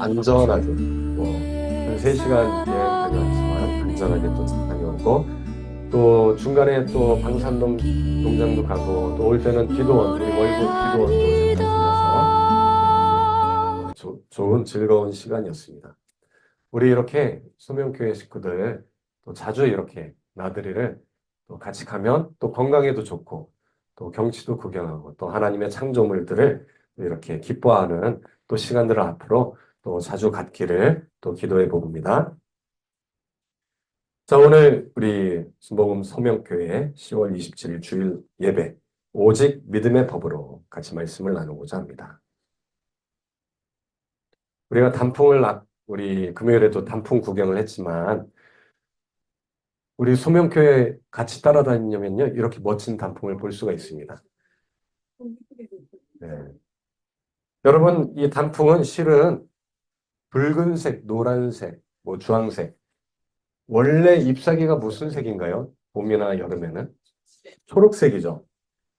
안전하게 한 3시간 여행 다녀왔지만 안전하게 또 다녀오고 또 중간에 또 방산동 농장도 가고 또 올 때는 기도원, 우리 월급 기도원도 잠깐 들려서 좋은 즐거운 시간이었습니다. 우리 이렇게 소명교회 식구들 또 자주 이렇게 나들이를 또 같이 가면 또 건강에도 좋고 또 경치도 구경하고 또 하나님의 창조물들을 이렇게 기뻐하는 또 시간들을 앞으로 또 자주 갖기를 또 기도해 봅니다. 자, 오늘 우리 순복음 소명교회 10월 27일 주일 예배 오직 믿음의 법으로 같이 말씀을 나누고자 합니다. 우리가 우리 금요일에도 단풍 구경을 했지만 우리 소명교회 같이 따라다니려면요 이렇게 멋진 단풍을 볼 수가 있습니다. 네. 여러분 이 단풍은 실은 붉은색, 노란색, 뭐 주황색 원래 잎사귀가 무슨 색인가요? 봄이나 여름에는 초록색이죠.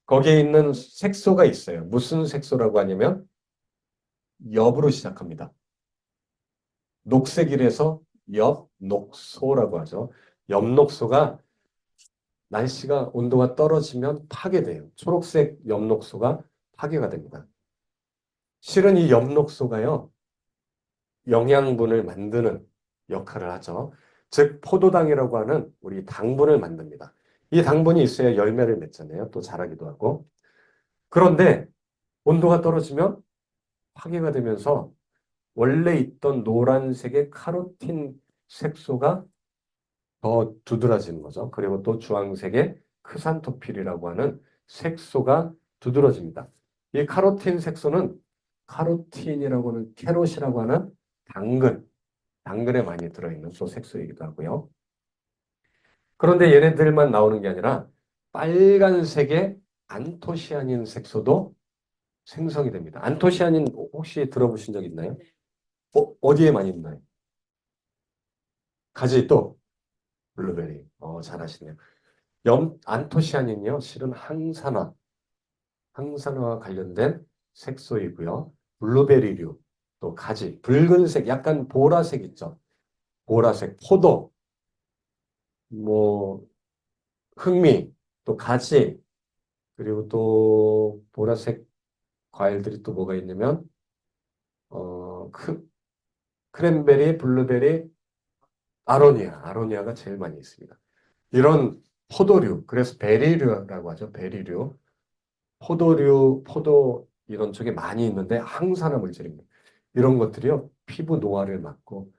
거기에 있는 색소가 있어요. 무슨 색소라고 하냐면 엽으로 시작합니다. 녹색이라서 엽녹소라고 하죠. 엽녹소가 날씨가 온도가 떨어지면 파괴돼요. 초록색 엽녹소가 파괴가 됩니다. 실은 이 엽녹소가요. 영양분을 만드는 역할을 하죠. 즉 포도당이라고 하는 우리 당분을 만듭니다. 이 당분이 있어야 열매를 맺잖아요. 또 자라기도 하고. 그런데 온도가 떨어지면 파괴가 되면서 원래 있던 노란색의 카로틴 색소가 더 두드러지는 거죠. 그리고 또 주황색의 크산토필이라고 하는 색소가 두드러집니다. 이 카로틴 색소는 카로틴이라고 하는 캐롯이라고 하는 당근에 많이 들어있는 또 색소이기도 하고요. 그런데 얘네들만 나오는 게 아니라 빨간색의 안토시아닌 색소도 생성이 됩니다. 안토시아닌 혹시 들어보신 적 있나요? 어디에 많이 있나요? 가지 또 블루베리. 잘하시네요. 안토시아닌요, 실은 항산화와 관련된 색소이고요. 블루베리류, 또 가지, 붉은색, 약간 보라색 있죠. 보라색, 포도, 뭐, 흑미, 또 가지, 그리고 또 보라색 과일들이 또 뭐가 있냐면, 크랜베리, 블루베리, 아로니아가 제일 많이 있습니다. 이런 포도류, 그래서 베리류라고 하죠. 베리류. 포도 이런 쪽에 많이 있는데 항산화 물질입니다. 이런 것들이요. 피부 노화를 막고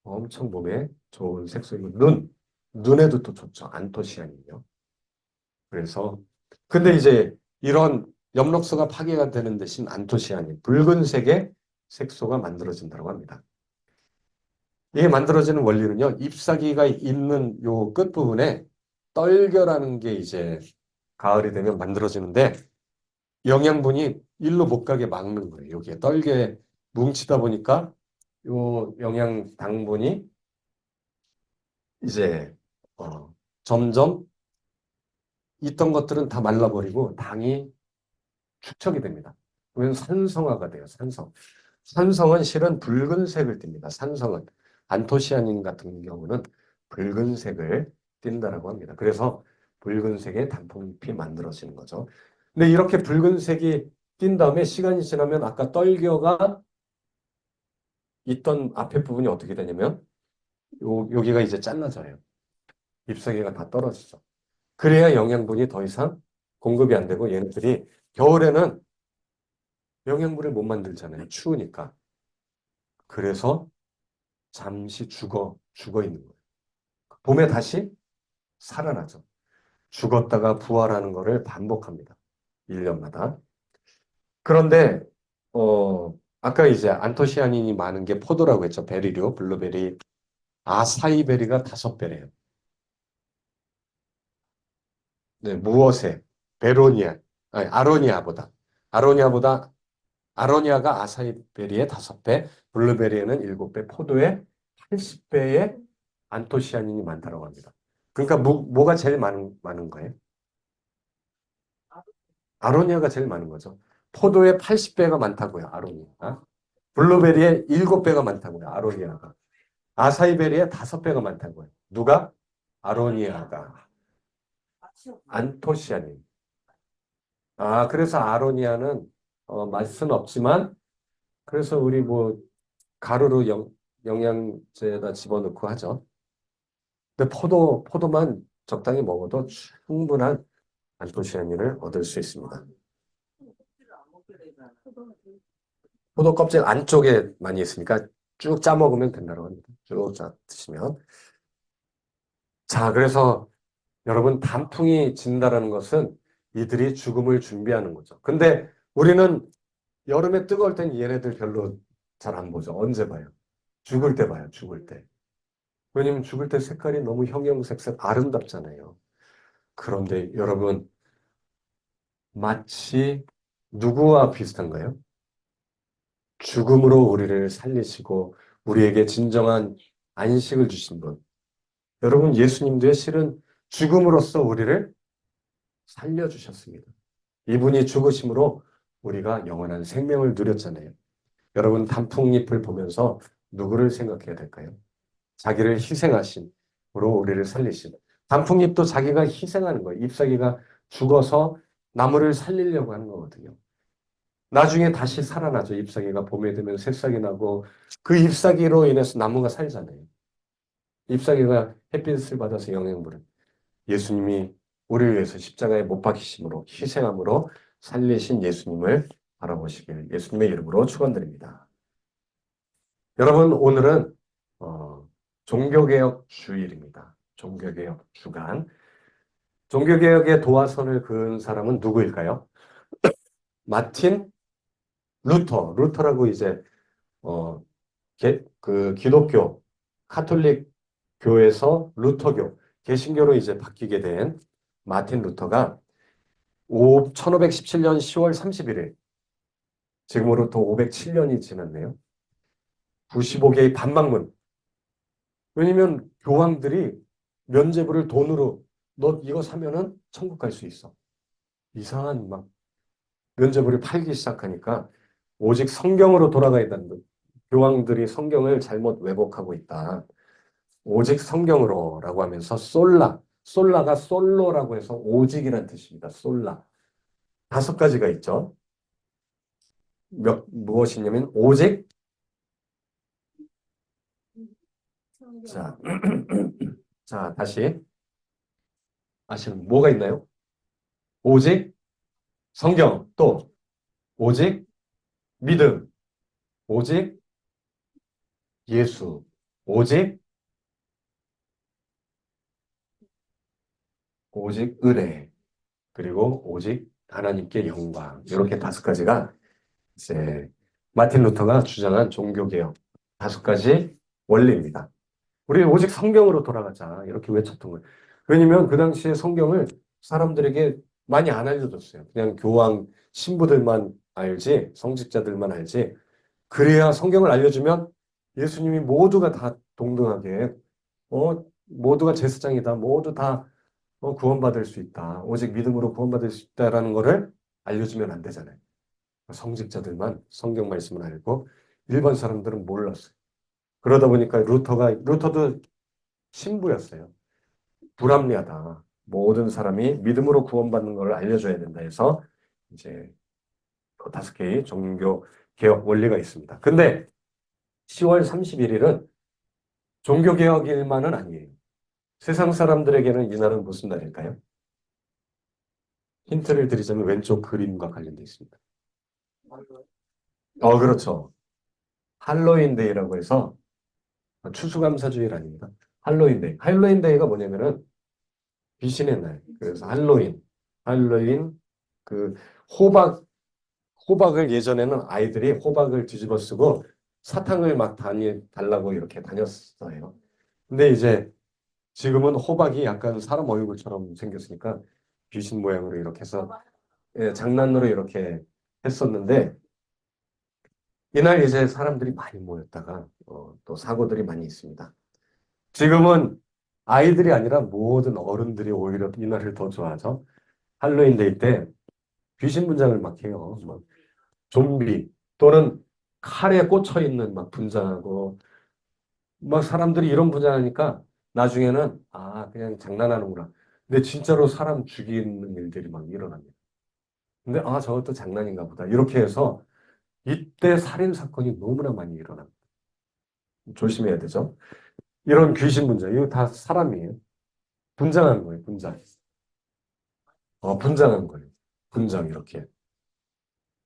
엄청 몸에 좋은 색소이고 눈에도 또 좋죠. 안토시아닌요. 그래서 근데 이제 이런 엽록소가 파괴가 되는 대신 안토시아닌 붉은색의 색소가 만들어진다고 합니다. 이게 만들어지는 원리는요. 잎사귀가 있는 요 끝부분에 떨겨라는 게 이제 가을이 되면 만들어지는데 영양분이 일로 못 가게 막는 거예요. 여기에 떨게 뭉치다 보니까 요 영양 당분이 이제 점점 있던 것들은 다 말라버리고 당이 축적이 됩니다. 그러면 산성화가 돼요. 산성은 실은 붉은색을 띱니다. 산성은 안토시아닌 같은 경우는 붉은색을 띈다라고 합니다. 그래서 붉은색의 단풍잎이 만들어지는 거죠. 근데 이렇게 붉은색이 띈 다음에 시간이 지나면 아까 떨겨가 있던 앞에 부분이 어떻게 되냐면 여기가 이제 잘라져요. 잎사귀가 다 떨어지죠. 그래야 영양분이 더 이상 공급이 안 되고 얘네들이 겨울에는 영양분을 못 만들잖아요. 추우니까. 그래서 잠시 죽어 있는 거예요. 봄에 다시 살아나죠. 죽었다가 부활하는 것을 반복합니다. 1년마다. 그런데 아까 이제 안토시아닌이 많은 게 포도라고 했죠. 베리류, 블루베리, 아사이베리가 5배래요. 네, 무엇에? 베로니아, 아니, 아로니아보다 아로니아가 아사이베리의 5배, 블루베리에는 7배, 포도의 80배의 안토시아닌이 많다고 합니다. 그러니까 뭐가 제일 많은 거예요? 아로니아가 제일 많은 거죠. 포도의 80배가 많다고요, 아로니아. 블루베리에 7배가 많다고요. 아로니아가. 아사이베리에 5배가 많다고요. 누가? 아로니아가. 안토시아닌. 그래서 아로니아는 맛은 없지만 그래서 우리 뭐 가루로 영양제에다 집어넣고 하죠. 근데 포도만 적당히 먹어도 충분한 안토시아닌을 얻을 수 있습니다. 포도 껍질 안쪽에 많이 있으니까 쭉 짜 먹으면 된다고 합니다. 쭉 짜 드시면. 자, 그래서 여러분 단풍이 진다라는 것은 이들이 죽음을 준비하는 거죠. 근데 우리는 여름에 뜨거울 땐 얘네들 별로 잘 안 보죠. 언제 봐요? 죽을 때 봐요. 죽을 때. 왜냐면 죽을 때 색깔이 너무 형형색색 아름답잖아요. 그런데 여러분 마치 누구와 비슷한가요? 죽음으로 우리를 살리시고 우리에게 진정한 안식을 주신 분. 여러분 예수님도요 실은 죽음으로써 우리를 살려주셨습니다. 이분이 죽으심으로 우리가 영원한 생명을 누렸잖아요. 여러분 단풍잎을 보면서 누구를 생각해야 될까요? 자기를 희생하신, 으로 우리를 살리신. 단풍잎도 자기가 희생하는 거예요. 잎사귀가 죽어서 나무를 살리려고 하는 거거든요. 나중에 다시 살아나죠. 잎사귀가 봄에 되면 새싹이 나고 그 잎사귀로 인해서 나무가 살잖아요. 잎사귀가 햇빛을 받아서 영양분을. 예수님이 우리를 위해서 십자가에 못 박히심으로 희생함으로 살리신 예수님을 바라보시길 예수님의 이름으로 축원드립니다. 여러분 오늘은 종교개혁 주일입니다. 종교개혁 주간. 종교개혁의 도화선을 그은 사람은 누구일까요? 마틴 루터라고 이제 어, 그 기독교 카톨릭 교에서 루터교 개신교로 이제 바뀌게 된 마틴 루터가 1517년 10월 31일 지금으로부터 507년이 지났네요. 95개의 반박문. 왜냐면 교황들이 면죄부를 돈으로 너 이거 사면은 천국 갈 수 있어. 이상한 막 면죄부를 팔기 시작하니까 오직 성경으로 돌아가야 된다. 교황들이 성경을 잘못 왜곡하고 있다. 오직 성경으로라고 하면서 솔라가 솔로라고 해서 오직이란 뜻입니다. 솔라. 5가지가 있죠. 무엇이냐면 오직 자, 자 다시 아시는 뭐가 있나요? 오직 성경 또 오직 믿음 오직 예수 오직 의뢰 그리고 오직 하나님께 영광 이렇게 5가지가 이제 마틴 루터가 주장한 종교개혁 5가지 원리입니다. 우리 오직 성경으로 돌아가자 이렇게 외쳤던 거예요. 왜냐면 그 당시에 성경을 사람들에게 많이 안 알려줬어요. 그냥 교황 신부들만 알지 성직자들만 알지 그래야 성경을 알려주면 예수님이 모두가 다 동등하게 모두가 제사장이다 모두 다 구원받을 수 있다. 오직 믿음으로 구원받을 수 있다라는 거를 알려주면 안 되잖아요. 성직자들만 성경 말씀을 알고 일반 사람들은 몰랐어요. 그러다 보니까 루터도 신부였어요. 불합리하다. 모든 사람이 믿음으로 구원받는 걸 알려줘야 된다 해서 이제 5개의 종교 개혁 원리가 있습니다. 근데 10월 31일은 종교 개혁일만은 아니에요. 세상 사람들에게는 이날은 무슨 날일까요? 힌트를 드리자면 왼쪽 그림과 관련되어 있습니다. 그렇죠. 할로윈데이라고 해서 추수감사주일 아닙니다. 할로윈데이. 할로윈데이가 뭐냐면은 귀신의 날. 그래서 할로윈 그 호박 호박을 예전에는 아이들이 호박을 뒤집어 쓰고 사탕을 막 달라고 이렇게 다녔어요. 근데 이제 지금은 호박이 약간 사람 얼굴처럼 생겼으니까 귀신 모양으로 이렇게 해서 장난으로 이렇게 했었는데 이날 이제 사람들이 많이 모였다가 또 사고들이 많이 있습니다. 지금은 아이들이 아니라 모든 어른들이 오히려 이날을 더 좋아하죠. 할로윈데이 때 귀신 분장을 막 해요. 막 좀비 또는 칼에 꽂혀 있는 막 분장하고 막 사람들이 이런 분장하니까 나중에는 아 그냥 장난하는구나. 근데 진짜로 사람 죽이는 일들이 막 일어납니다. 근데 아 저것도 장난인가 보다. 이렇게 해서 이때 살인 사건이 너무나 많이 일어납니다. 조심해야 되죠. 이런 귀신 분장 이거 다 사람이에요. 분장한 거예요. 분장. 분장한 거예요. 분장 이렇게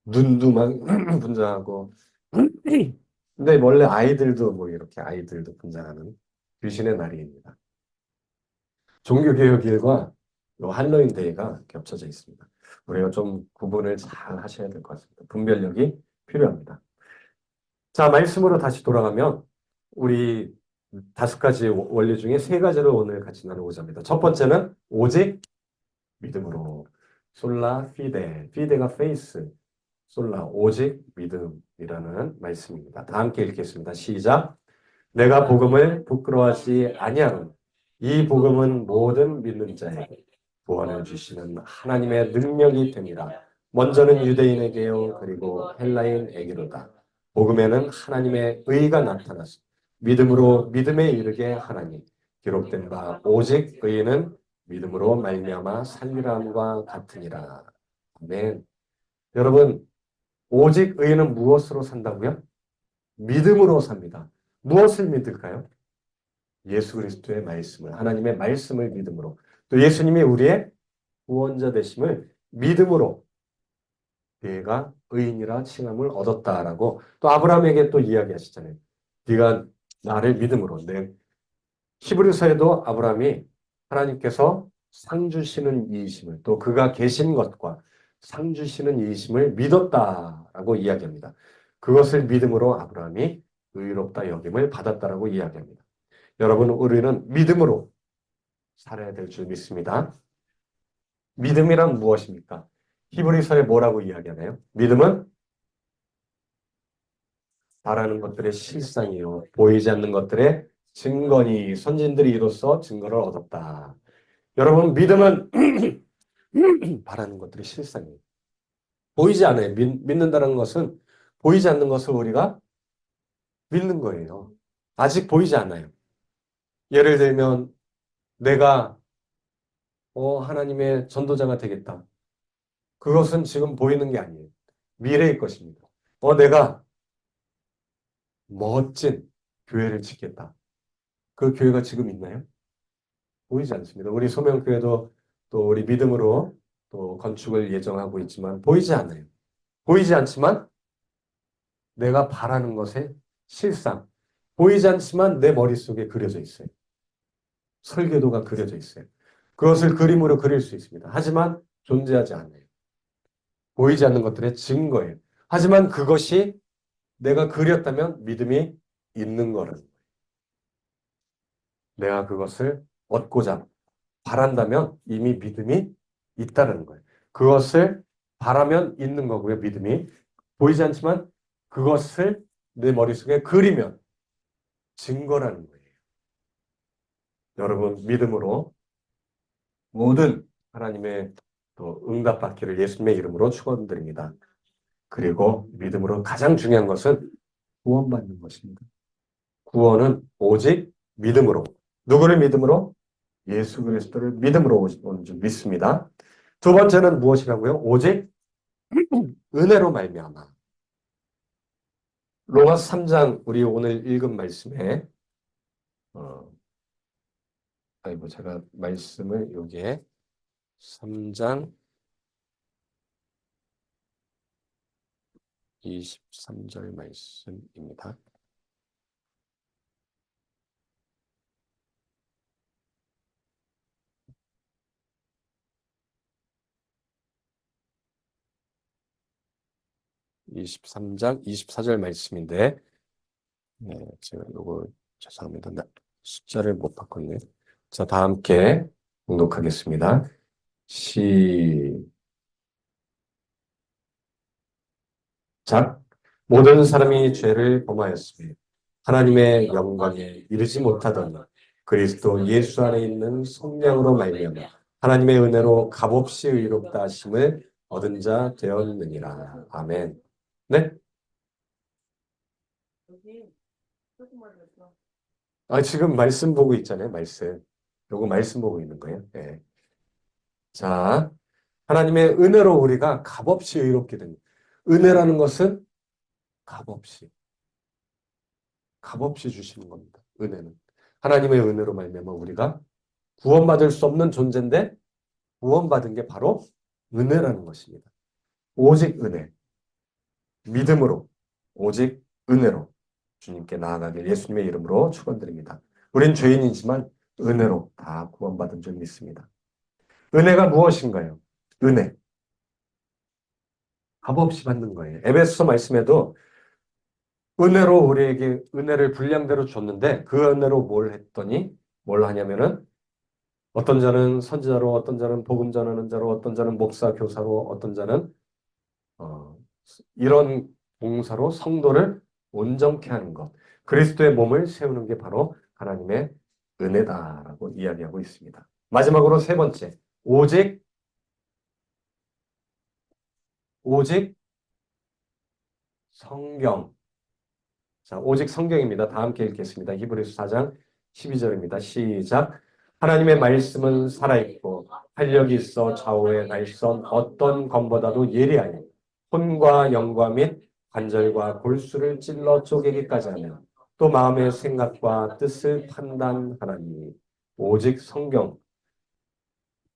눈도 막 분장하고. 근데 원래 아이들도 뭐 이렇게 아이들도 분장하는 귀신의 날입니다. 종교개혁일과 요 할로윈 데이가 겹쳐져 있습니다. 우리가 좀 구분을 잘 하셔야 될 것 같습니다. 분별력이 필요합니다. 자, 말씀으로 다시 돌아가면 우리 다섯 가지 원리 중에 세 가지를 오늘 같이 나누고자 합니다. 첫 번째는 오직 믿음으로. 솔라 피데. 피데가 페이스. 솔라 오직 믿음이라는 말씀입니다. 다 함께 읽겠습니다. 시작. 내가 복음을 부끄러워하지 아니하노니 이 복음은 모든 믿는 자에게 구원을 주시는 하나님의 능력이 됩니다. 먼저는 유대인에게요 그리고 헬라인에게로다. 복음에는 하나님의 의가 나타나서 믿음으로 믿음에 이르게 하나니 기록된 바 오직 의인은 믿음으로 말미암아 살리라함과 같으니라. 아멘. 여러분 오직 의인은 무엇으로 산다고요? 믿음으로 삽니다. 무엇을 믿을까요? 예수 그리스도의 말씀을, 하나님의 말씀을 믿음으로, 또 예수님이 우리의 구원자 되심을 믿음으로 네가 의인이라 칭함을 얻었다라고 또 아브라함에게 또 이야기하시잖아요. 네가 나를 믿음으로. 내 히브리서에도 아브라함이 하나님께서 상 주시는 이이심을 또 그가 계신 것과 상 주시는 이이심을 믿었다라고 이야기합니다. 그것을 믿음으로 아브라함이 의롭다 여김을 받았다라고 이야기합니다. 여러분, 우리는 믿음으로 살아야 될 줄 믿습니다. 믿음이란 무엇입니까? 히브리서에 뭐라고 이야기하나요? 믿음은 바라는 것들의 실상이요. 보이지 않는 것들의 증거니 선진들이 이로써 증거를 얻었다. 여러분, 믿음은 바라는 것들의 실상이에요. 보이지 않아요. 믿는다는 것은 보이지 않는 것을 우리가 믿는 거예요. 아직 보이지 않아요. 예를 들면 내가 하나님의 전도자가 되겠다. 그것은 지금 보이는 게 아니에요. 미래의 것입니다. 내가 멋진 교회를 짓겠다. 그 교회가 지금 있나요? 보이지 않습니다. 우리 소명교회도 또 우리 믿음으로 또 건축을 예정하고 있지만 보이지 않아요. 보이지 않지만 내가 바라는 것의 실상. 보이지 않지만 내 머릿속에 그려져 있어요. 설계도가 그려져 있어요. 그것을 그림으로 그릴 수 있습니다. 하지만 존재하지 않아요. 보이지 않는 것들의 증거예요. 하지만 그것이 내가 그렸다면 믿음이 있는 거라는 거예요. 내가 그것을 얻고자 바란다면 이미 믿음이 있다는 거예요. 그것을 바라면 있는 거고요. 믿음이 보이지 않지만 그것을 내 머릿속에 그리면 증거라는 거예요. 여러분 믿음으로 모든 하나님의 또 응답받기를 예수님의 이름으로 축원드립니다. 그리고 믿음으로 가장 중요한 것은 구원받는 것입니다. 구원은 오직 믿음으로. 누구를 믿음으로? 예수 그리스도를 믿음으로 오는 줄 믿습니다. 두 번째는 무엇이라고요? 오직 은혜로 말미암아. 로마서 3장 우리 오늘 읽은 말씀에 어, 아이고 제가 말씀을 여기에 3장 23절 말씀입니다. 이십삼 장 24절 말씀인데 제가 요거 죄송합니다. 숫자를 못 바꿨네요. 자, 다 함께 공독하겠습니다. 시작. 모든 사람이 죄를 범하였으며 하나님의 영광에 이르지 못하더니 그리스도 예수 안에 있는 성령으로 말미암아 하나님의 은혜로 값없이 의롭다 하심을 얻은 자 되었느니라. 아멘. 네? 지금 말씀 보고 있잖아요, 말씀. 요거 말씀 보고 있는 거예요. 예. 자, 하나님의 은혜로 우리가 값없이 의롭게 됩니다. 은혜라는 것은 값없이, 값없이 주시는 겁니다. 은혜는. 하나님의 은혜로 말미암아 우리가 구원받을 수 없는 존재인데 구원받은 게 바로 은혜라는 것입니다. 오직 은혜, 믿음으로, 오직 은혜로 주님께 나아가길 예수님의 이름으로 축원드립니다. 우린 죄인이지만 은혜로 다 구원받은 줄 믿습니다. 은혜가 무엇인가요? 은혜. 값없이 받는 거예요. 에베소서 말씀에도 은혜로 우리에게 은혜를 분량대로 줬는데 그 은혜로 뭘 했더니 뭘 하냐면은 어떤 자는 선지자로, 어떤 자는 복음 전하는 자로, 어떤 자는 목사, 교사로, 어떤 자는 어, 이런 봉사로 성도를 온전케 하는 것. 그리스도의 몸을 세우는 게 바로 하나님의 은혜다라고 이야기하고 있습니다. 마지막으로 세 번째, 오직 성경. 자, 오직 성경입니다. 다 함께 읽겠습니다. 히브리서 4장 12절입니다. 시작. 하나님의 말씀은 살아있고 활력이 있어 좌우의 날선 어떤 검보다도 예리하여 혼과 영과 및 관절과 골수를 찔러 쪼개기까지 하며 또 마음의 생각과 뜻을 판단하나니 오직 성경,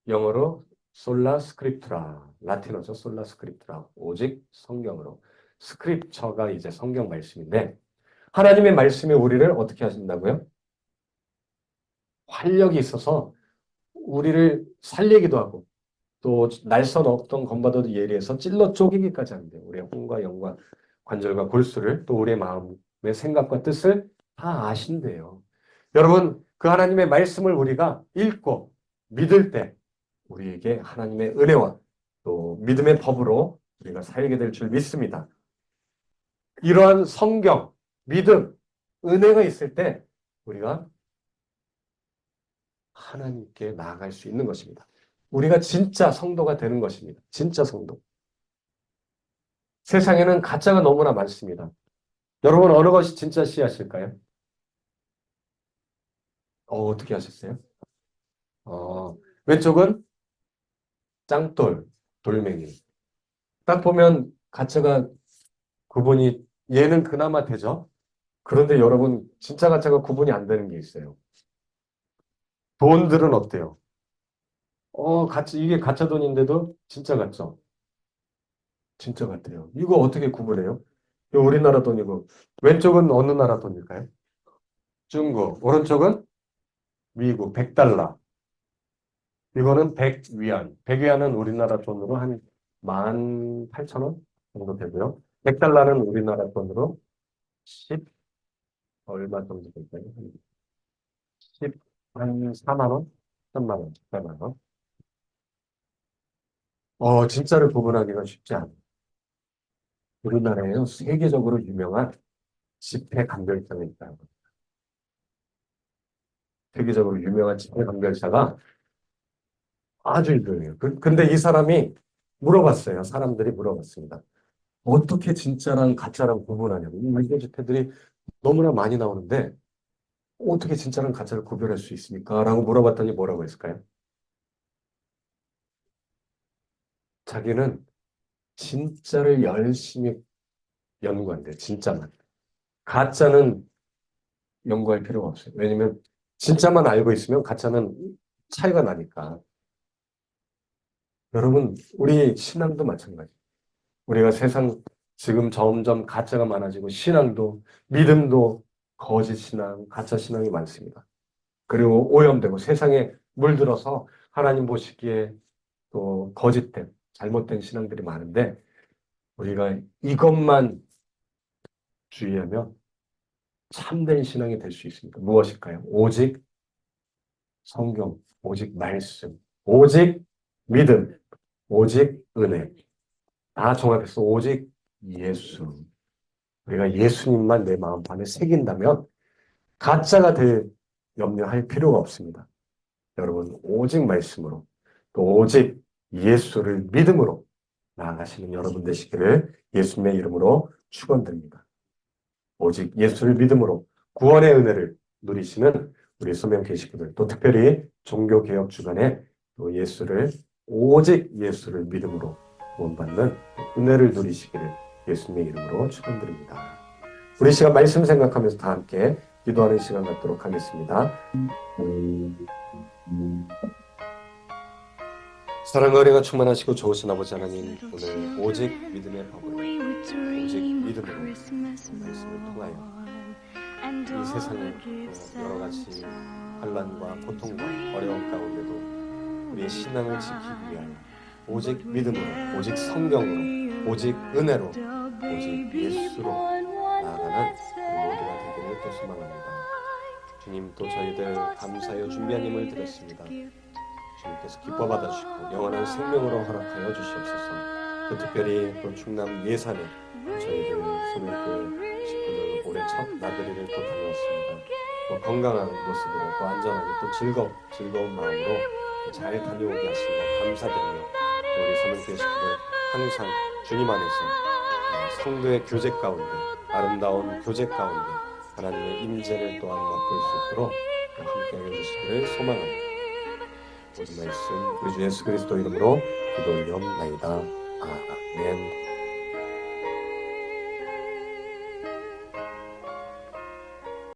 영어로 솔라 스크립투라, 라틴어죠. 솔라 스크립투라, 오직 성경으로. 스크립처가 이제 성경 말씀인데 하나님의 말씀이 우리를 어떻게 하신다고요? 활력이 있어서 우리를 살리기도 하고 또 날선 없던 검보다도 예리해서 찔러 쪼개기까지 하는데 우리의 혼과 영과 관절과 골수를 또 우리의 마음의 생각과 뜻을 다 아신대요. 여러분 그 하나님의 말씀을 우리가 읽고 믿을 때 우리에게 하나님의 은혜와 또 믿음의 법으로 우리가 살게 될 줄 믿습니다. 이러한 성경, 믿음, 은혜가 있을 때 우리가 하나님께 나아갈 수 있는 것입니다. 우리가 진짜 성도가 되는 것입니다. 진짜 성도. 세상에는 가짜가 너무나 많습니다. 여러분 어느 것이 진짜 씨앗일까요? 어떻게 하셨어요? 어, 왼쪽은 짱돌, 돌멩이. 딱 보면 가짜가 구분이 얘는 그나마 되죠. 그런데 여러분 진짜 가짜가 구분이 안 되는 게 있어요. 돈들은 어때요? 이게 가짜 돈인데도 진짜 가짜. 진짜 같아요. 이거 어떻게 구분해요? 이거 우리나라 돈이고 왼쪽은 어느 나라 돈일까요? 중국. 오른쪽은 미국 100달러. 이거는 100위안. 100위안은 우리나라 돈으로 한 18,000원 정도 되고요. 100달러는 우리나라 돈으로 10 얼마 정도 될까요? 10, 한 4만 원? 3만 원, 4만 원. 진짜를 구분하기가 쉽지 않아요. 우리나라에는 세계적으로 유명한 집회 감별사가 있다고. 세계적으로 유명한 집회 감별사가 아주 유명해요. 근데 이 사람이 물어봤어요. 사람들이 물어봤습니다. 어떻게 진짜랑 가짜랑 구분하냐고. 이 외교 집회들이 너무나 많이 나오는데 어떻게 진짜랑 가짜를 구별할 수 있습니까? 라고 물어봤더니 뭐라고 했을까요? 자기는 진짜를 열심히 연구한대요. 진짜만. 가짜는 연구할 필요가 없어요. 왜냐면 진짜만 알고 있으면 가짜는 차이가 나니까. 여러분, 우리 신앙도 마찬가지. 우리가 세상 지금 점점 가짜가 많아지고 신앙도 믿음도 거짓 신앙, 가짜 신앙이 많습니다. 그리고 오염되고 세상에 물들어서 하나님 보시기에 또 거짓된 잘못된 신앙들이 많은데 우리가 이것만 주의하면 참된 신앙이 될 수 있습니다. 무엇일까요? 오직 성경, 오직 말씀, 오직 믿음, 오직 은혜. 다 종합해서 오직 예수. 우리가 예수님만 내 마음판에 새긴다면 가짜가 될 염려할 필요가 없습니다. 여러분 오직 말씀으로 또 오직 예수를 믿음으로 나아가시는 여러분 되시기를 예수님의 이름으로 축원드립니다. 오직 예수를 믿음으로 구원의 은혜를 누리시는 우리 소명 계시고들, 또 특별히 종교개혁 주간에 또 오직 예수를 믿음으로 구원받는 은혜를 누리시기를 예수님의 이름으로 축원드립니다. 우리 시간 말씀 생각하면서 다 함께 기도하는 시간 갖도록 하겠습니다. 사랑과 은혜가 충만하시고 좋으신 아버지 하나님, 오늘 오직 믿음의 법으로, 오직 믿음으로 말씀을 통하여 이 세상의 여러 가지 환난과 고통과 어려움 가운데도 우리의 신앙을 지키기 위하여 오직 믿음으로, 오직 성경으로, 오직 은혜로, 오직 예수로 나아가는 우리 모두가 되기를 또 소망합니다. 주님, 또 저희들 감사하여 준비한 힘을 드렸습니다. 주님께서 기뻐 받아주시고 영원한 생명으로 허락하여 주시옵소서. 또 특별히 또 충남 예산에 저희들 소명교회 식구들 올해 첫 나들이를 또 다녀왔습니다. 또 건강한 모습으로 또 안전하게 또 즐거운 마음으로 잘 다녀오게 하신 것 감사드리며, 또 우리 소명교회 식구들 항상 주님 안에서 성도의 교제 가운데, 아름다운 교제 가운데 하나님의 임재를 또한 맛볼 수 있도록 함께하여 주시기를 소망합니다. 모든 말씀 우리 주 예수 그리스도 이름으로 기도 올려옵나이다. 아멘.